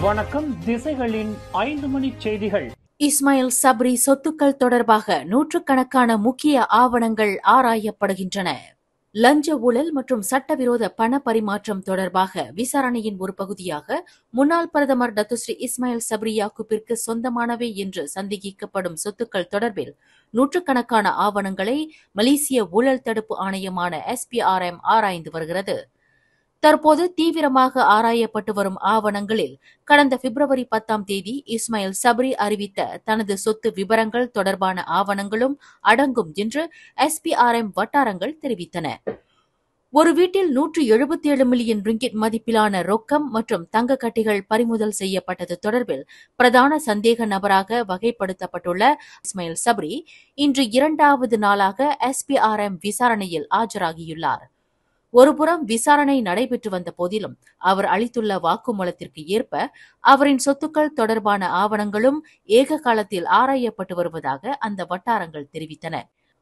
வணக்கம். திசைகளின் 5 மணி செய்திகள். இஸ்மாயில் சப்ரி சொத்துக்கள் தொடர்பாக நூற்றுக்கணக்கான முக்கிய ஆவணங்கள் ஆராயப்படுகின்றன. லஞ்ச ஊழல் மற்றும் சட்டவிரோத பண பரிமாற்றம் தொடர்பாக விசாரணையின் ஒரு பகுதியாக முன்னாள் பிரதமர் டத்துஸ்ரீ இஸ்மாயில் சப்ரி யாக்கூப்பிற்கு சொந்தமானவை என்று சந்தேகிக்கப்படும் சொத்துக்கள் தொடர்பில் நூற்றுக்கணக்கான ஆவணங்களை மலேசிய ஊழல் தடுப்பு ஆணையமான SPRM ஆராய்ந்து வருகிறது. தற்போது தீவிரமாக ஆராயப்பட்டு வரும் ஆவணங்களில் கடந்த பிப்ரவரி 10 இஸ்மாயில் சப்ரி அறிவித்த தனது சொத்து விபரங்கள் தொடர்பான ஆவணங்களும் அடங்கும் என்று SPRM வட்டாரங்கள் தெரிவித்தன. ஒரு வீட்டில் 177 மில்லியன் ரிங்கிட் மதிப்பிலான ரொக்கம் மற்றும் தங்க கட்டிகள் பறிமுதல் செய்யப்பட்டது தொடர்பில் பிரதான சந்தேக நபராக வகைப்படுத்தப்பட்டுள்ள இஸ்மாயில் சப்ரி இன்று 2வது நாளாக SPRM விசாரணையில் ஆஜராகியுள்ளார். ஒருபுறம் விசாரணை நடைபெற்று வந்த போதிலும் அவர் அளித்துள்ள வாக்குமூலத்திற்கு ஏற்ப அவரின் சொத்துக்கள் தொடர்பான ஆவணங்களும் ஏக காலத்தில் ஆராயப்பட்டு வருவதாக அந்த வட்டாரங்கள் தெரிவித்தன.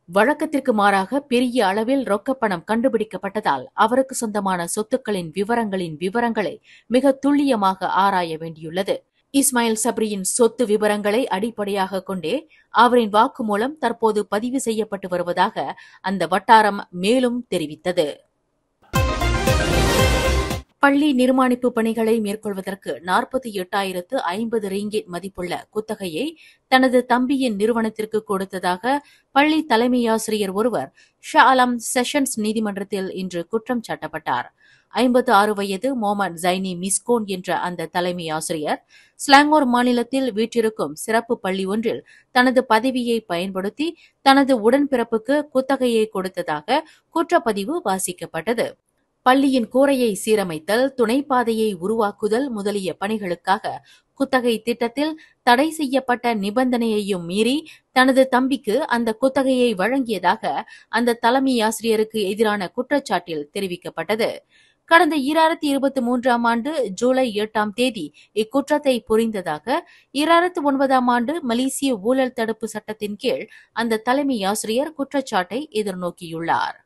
வழக்கத்திற்கு மாறாக பெரிய அளவில் ரொக்கப்பணம் கண்டுபிடிக்கப்பட்டதால் அவருக்கு சொந்தமான சொத்துக்களின் விவரங்களை மிக துல்லியமாக ஆராய வேண்டியுள்ளது. இஸ்மாயில் சப்ரியின் சொத்து விவரங்களை அடிப்படையாக கொண்டே அவரின் வாக்குமூலம் தற்போது பதிவு செய்யப்பட்டு வருவதாக அந்த வட்டாரம் மேலும் தெரிவித்தது. பள்ளி நிர்மாணிப்பு பணிகளை மேற்கொள்வதற்கு 48,050 ரிங்கிட் மதிப்புள்ள குத்தகையை தனது தம்பியின் நிறுவனத்திற்கு கொடுத்ததாக பள்ளி தலைமையாசிரியர் ஒருவர் ஷா அலம் செஷன்ஸ் நீதிமன்றத்தில் இன்று குற்றம் சாட்டப்பட்டார். 56 வயது மொஹமட் ஜைனி மிஸ்கோன் என்ற அந்த தலைமை ஆசிரியர் ஸ்லாங்கோர் மாநிலத்தில் வீற்றிருக்கும் சிறப்பு பள்ளி ஒன்றில் தனது பதவியை பயன்படுத்தி தனது உடன்பிறப்புக்கு குத்தகையை கொடுத்ததாக குற்றப்பதிவு வாசிக்கப்பட்டது. பள்ளியின் கூரையை சீரமைத்தல், துணைப்பாதையை உருவாக்குதல் முதலிய பணிகளுக்காக குத்தகை திட்டத்தில் தடை செய்யப்பட்ட நிபந்தனையையும் மீறி தனது தம்பிக்கு அந்த குத்தகையை வழங்கியதாக அந்த தலைமை ஆசிரியருக்கு எதிரான குற்றச்சாட்டில் தெரிவிக்கப்பட்டது. கடந்த 2023 ஆண்டு ஜூலை 8 இக்குற்றத்தை புரிந்ததாக 2009 மலேசிய ஊழல் தடுப்பு சட்டத்தின் கீழ் அந்த தலைமை ஆசிரியர் குற்றச்சாட்டை எதிர்நோக்கியுள்ளார்.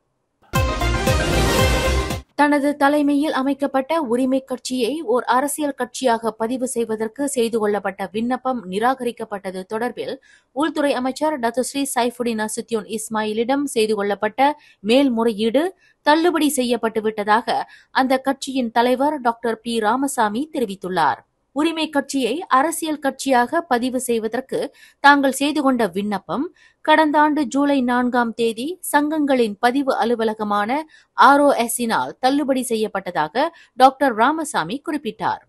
தனது தலைமையில் அமைக்கப்பட்ட உரிமை கட்சியை ஓர் அரசியல் கட்சியாக பதிவு செய்வதற்கு செய்து கொள்ளப்பட்ட விண்ணப்பம் நிராகரிக்கப்பட்டது தொடர்பில் உள்துறை அமைச்சர் டத்துஸ்ரீ சைஃபுடின் நசுத்யோன் இஸ்மாயிலிடம் செய்து கொள்ளப்பட்ட மேல்முறையீடு தள்ளுபடி செய்யப்பட்டுவிட்டதாக அந்த கட்சியின் தலைவர் டாக்டர் பி ராமசாமி தெரிவித்துள்ளார். உரிமை கட்சியை அரசியல் கட்சியாக பதிவு செய்வதற்கு தாங்கள் செய்து கொண்ட விண்ணப்பம் கடந்த ஆண்டு ஜூலை 4 சங்கங்களின் பதிவு அலுவலகமான ROS-இனால் தள்ளுபடி செய்யப்பட்டதாக டாக்டர் ராமசாமி குறிப்பிட்டார்.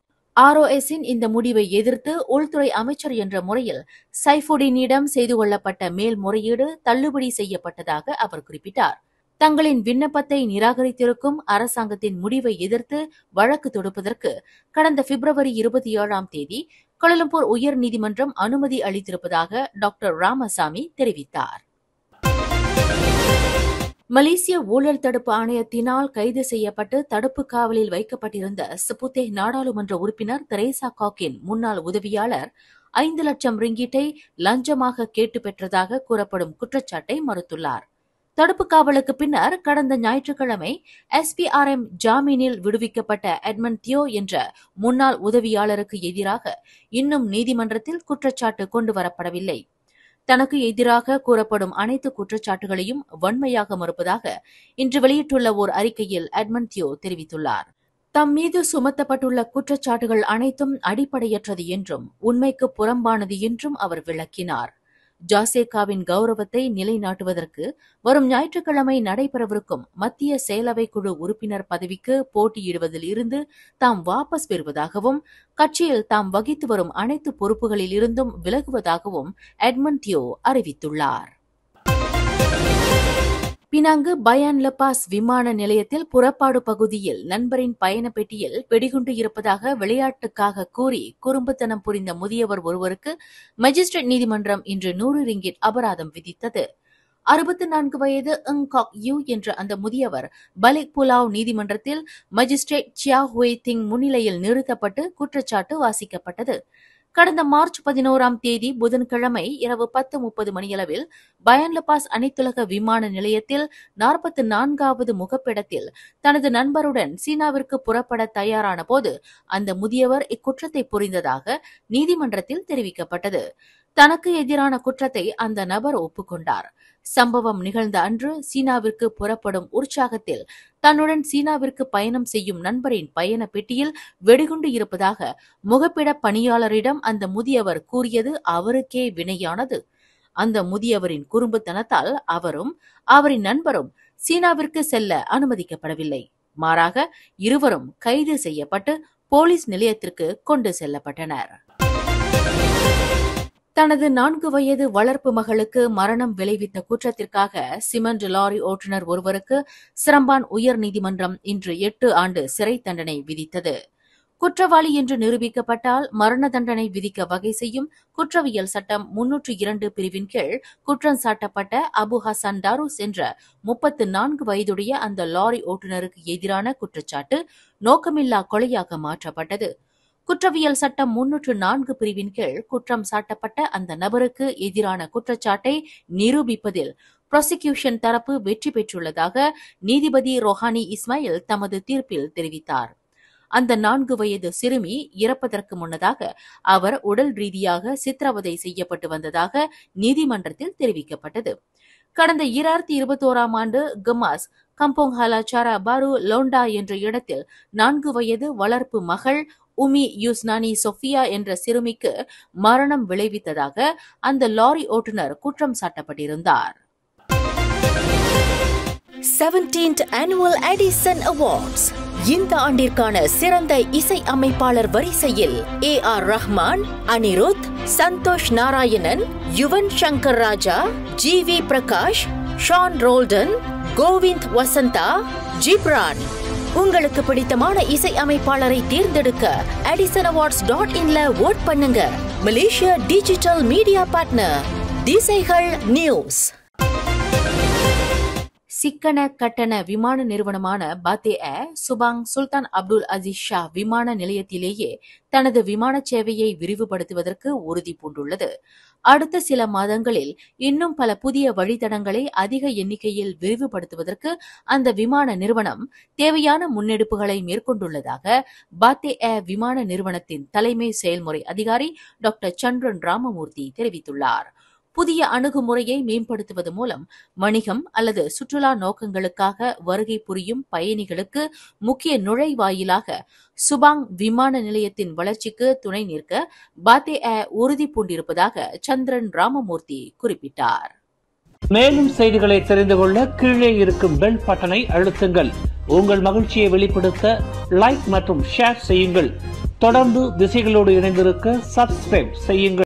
ROS-இன் இந்த முடிவை எதிர்த்து உள்துறை அமைச்சர் என்ற முறையில் சைஃபுடினிடம் செய்து கொள்ளப்பட்ட மேல்முறையீடு தள்ளுபடி செய்யப்பட்டதாக அவர் குறிப்பிட்டார். தங்களின் விண்ணப்பத்தை நிராகரித்திருக்கும் அரசாங்கத்தின் முடிவை எதிர்த்து வழக்கு தொடுப்பதற்கு கடந்த பிப்ரவரி 27 கோலாலம்பூர் உயர் நீதிமன்றம் அனுமதி அளித்திருப்பதாக டாக்டர் ராமசாமி தெரிவித்தார். மலேசிய ஊழல் தடுப்பு ஆணையத்தினால் கைது செய்யப்பட்டு தடுப்பு காவலில் வைக்கப்பட்டிருந்த சபுத்தே நாடாளுமன்ற உறுப்பினர் தெரேசா காக்கின் முன்னாள் உதவியாளர் 5 லட்சம் ரிங்கிட்டை லஞ்சமாக கேட்டு பெற்றதாக கூறப்படும் குற்றச்சாட்டை மறுத்துள்ளார். தடுப்பு காவலுக்கு பின்னர் கடந்த ஞாயிற்றுக்கிழமை SPRM ஜாமீனில் விடுவிக்கப்பட்ட எட்மண்ட் தியோ என்ற முன்னாள் உதவியாளருக்கு எதிராக இன்னும் நீதிமன்றத்தில் குற்றச்சாட்டு கொண்டுவரப்படவில்லை. தனக்கு எதிராக கூறப்படும் அனைத்து குற்றச்சாட்டுகளையும் வன்மையாக மறுப்பதாக இன்று வெளியிட்டுள்ள ஓர் அறிக்கையில் எட்மண்ட் தியோ தெரிவித்துள்ளார். தம் மீது சுமத்தப்பட்டுள்ள குற்றச்சாட்டுகள் அனைத்தும் அடிப்படையற்றது என்றும் உண்மைக்கு புறம்பானது என்றும் அவர் விளக்கினார். ஜாசேகாவின் கௌரவத்தை நிலைநாட்டுவதற்கு வரும் ஞாயிற்றுக்கிழமை நடைபெறவிருக்கும் மத்திய செயலவை குழு உறுப்பினர் பதவிக்கு போட்டியிடுவதில் இருந்து தாம் வாபஸ் பெறுவதாகவும் கட்சியில் தாம் வகித்து வரும் அனைத்து பொறுப்புகளில் இருந்தும் விலகுவதாகவும் எட்மண்ட் தியோ அறிவித்துள்ளார். பினாங்கு பயான் லபாஸ் விமான நிலையத்தில் புறப்பாடு பகுதியில் நண்பரின் பயண பெட்டியில் வெடிகுண்டு இருப்பதாக விளையாட்டுக்காக கூறி குறும்புத்தனம் புரிந்த முதியவர் ஒருவருக்கு மஜிஸ்ட்ரேட் நீதிமன்றம் இன்று 100 ரிங்கிட் அபராதம் விதித்தது. 64 வயது காக் யூ என்ற அந்த முதியவர் பலிக் புலாவ் நீதிமன்றத்தில் மஜிஸ்ட்ரேட் சியா ஹுய் திங் முன்னிலையில் நிறுத்தப்பட்டு குற்றச்சாட்டு வாசிக்கப்பட்டது. கடந்த மார்ச் 11ஆம் தேதி புதன்கிழமை இரவு 10:30 மணியளவில் பயன்லபாஸ் அனைத்துலக விமான நிலையத்தில் 44வது முகப்பிடத்தில் தனது நண்பருடன் சீனாவிற்கு புறப்பட தயாரான போது அந்த முதியவர் இக்குற்றத்தை புரிந்ததாக நீதிமன்றத்தில் தெரிவிக்கப்பட்டது. தனக்கு எதிரான குற்றத்தை அந்த நபர் ஒப்புக்கொண்டார். சம்பவம் நிகழ்ந்த அன்று சீனாவிற்கு புறப்படும் உற்சாகத்தில் தன்னுடன் சீனாவிற்கு பயணம் செய்யும் நண்பரின் பயண பெட்டியில் வெடிகுண்டு இருப்பதாக முகப்பிட பணியாளரிடம் அந்த முதியவர் கூறியது அவருக்கே வினையானது. அந்த முதியவரின் குறும்புத்தனத்தால் அவரும் அவரின் நண்பரும் சீனாவிற்கு செல்ல அனுமதிக்கப்படவில்லை. மாறாக இருவரும் கைது செய்யப்பட்டு போலீஸ் நிலையத்திற்கு கொண்டு செல்லப்பட்டனர். தனது 4 வயது வளர்ப்பு மகளுக்கு மரணம் விளைவித்த குற்றத்திற்காக சிமெண்ட் லாரி ஓட்டுநர் ஒருவருக்கு சிரம்பான் உயர்நீதிமன்றம் இன்று 8 ஆண்டு சிறை தண்டனை விதித்தது. குற்றவாளி என்று நிரூபிக்கப்பட்டால் மரண தண்டனை விதிக்க வகை செய்யும் குற்றவியல் சட்டம் 302 பிரிவின் கீழ் குற்றம் சாட்டப்பட்ட அபு ஹசன் டாரூஸ் என்ற 34 வயதுடைய அந்த லாரி ஓட்டுநருக்கு எதிரான குற்றச்சாட்டு நோக்கமில்லா கொலையாக மாற்றப்பட்டது. குற்றவியல் சட்டம் 304 பிரிவின் கீழ் குற்றம் சாட்டப்பட்ட அந்த நபருக்கு எதிரான குற்றச்சாட்டை நிரூபிப்பதில் புராசிகியூஷன் தரப்பு வெற்றி பெற்றுள்ளதாக நீதிபதி ரோஹானி இஸ்மாயில் தமது தீர்ப்பில் தெரிவித்தார். அந்த 4 வயது சிறுமி இறப்பதற்கு முன்னதாக அவர் உடல் ரீதியாக சித்திரவதை செய்யப்பட்டு வந்ததாக நீதிமன்றத்தில் தெரிவிக்கப்பட்டது. கடந்த 2021ஆம் ஆண்டு கமாஸ் கம்போங் ஹலாச்சாரா பாரு லோண்டா என்ற இடத்தில் 4 வயது வளர்ப்பு மகள் உமி யூஸ்னானி சொஃபியா என்ற சிறுமிக்கு மரணம் விளைவித்ததாக அந்த லாரி ஓட்டுநர் குற்றம் சாட்டப்பட்டிருந்தார். 17th Annual Edison Awards இந்த ஆண்டிற்கான சிறந்த இசை அமைப்பாளர் வரிசையில் A.R. Rahman, Anirudh, Santhosh Narayanan, Yuvan Shankar Raja, G.V. Prakash, Shawn Roldan, Kovind Vasantha, Ghibran. உங்களுக்கு பிடித்தமான இசை அமைப்பாளரை தேர்ந்தெடுக்க edisonAwards.in ஓட் பண்ணுங்க. மலேசியா டிஜிட்டல் மீடியா பார்ட்னர் திசைகள் நியூஸ். சிக்கன கட்டண விமான நிறுவனமான பாத்தே ஏர் சுபாங் சுல்தான் அப்துல் அசீஸ் ஷா விமான நிலையத்திலேயே தனது விமான சேவையை விரிவுபடுத்துவதற்கு உறுதி பூண்டுள்ளது. அடுத்த சில மாதங்களில் இன்னும் பல புதிய வழித்தடங்களை அதிக எண்ணிக்கையில் விரிவுபடுத்துவதற்கு அந்த விமான நிறுவனம் தேவையான முன்னெடுப்புகளை மேற்கொண்டுள்ளதாக பாத்தே ஏர் விமான நிறுவனத்தின் தலைமை செயல்முறை அதிகாரி டாக்டர் சந்திரன் ராமமூர்த்தி தெரிவித்துள்ளார். புதிய அணுகுமுறையை மேம்படுத்துவது மூலம் வணிகம் அல்லது சுற்றுலா நோக்கங்களுக்காக வருகை புரியும் பயணிகளுக்கு முக்கிய நுழைவாயிலாக சுபாங் விமான நிலையத்தின் வளர்ச்சிக்கு துணை நிற்க பாத்தே ஏர் உறுதி பூண்டிருப்பதாக சந்திரன் ராமமூர்த்தி குறிப்பிட்டார். மேலும் செய்திகளை தெரிந்து கொள்ள கீழே இருக்கும் பெல் பட்டனை அழுத்துங்கள். உங்கள் மகிழ்ச்சியை வெளிப்படுத்த லைக் மற்றும் ஷேர் செய்யுங்கள். தொடர்ந்து திசைகளோடு இணைந்திருக்க சப்ஸ்கிரைப் செய்யுங்கள்.